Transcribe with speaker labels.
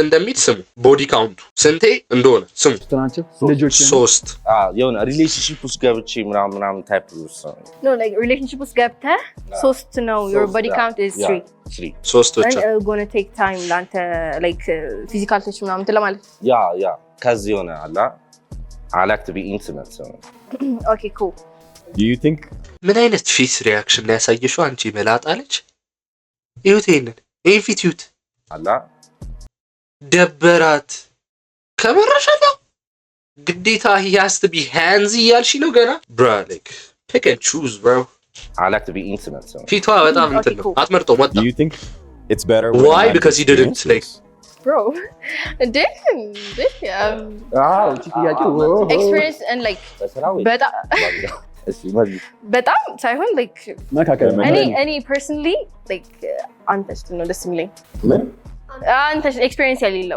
Speaker 1: እንደሚል ስሙ ቦዲ ካውንቱ ስንቴ እንደሆነ ስሙ
Speaker 2: ናቸው ልጆች
Speaker 1: 3
Speaker 3: የሆነ ሪሌሽንሺፕ ውስጥ ገብቼ ምናምን ታይፕ
Speaker 4: No, like relationship ውስጥ ገብተህ 3 ነው your body count is 3
Speaker 1: 3 ብቻ
Speaker 4: and gonna take time ላንተ like physical touch ምናምን ለማለት
Speaker 3: ያ ከዚህ የሆነ አላ I like to be intimate so
Speaker 4: okay cool
Speaker 2: do you think
Speaker 1: ምን አይነት ፌስ ሪአክሽን ላይ ያሳየሽው አንቺ መላጣለች ይሁት ይሄን ፊት ይሁት
Speaker 3: አላ
Speaker 1: ደበራት ከመረሻታ ግዴታ he has to be hands ያልሽ ነው ገና bro like pick and choose bro
Speaker 3: I like to be intimate so
Speaker 1: ፊቷ በጣም እንትን ነው አትመርጦ ወጣ
Speaker 2: do you think it's better
Speaker 1: why because he didn't like
Speaker 4: bro experience and like በጣም ሳይሆን like እኔ personally like አንተስ ነው ደስ የሚለኝ አንተስ experience ያለው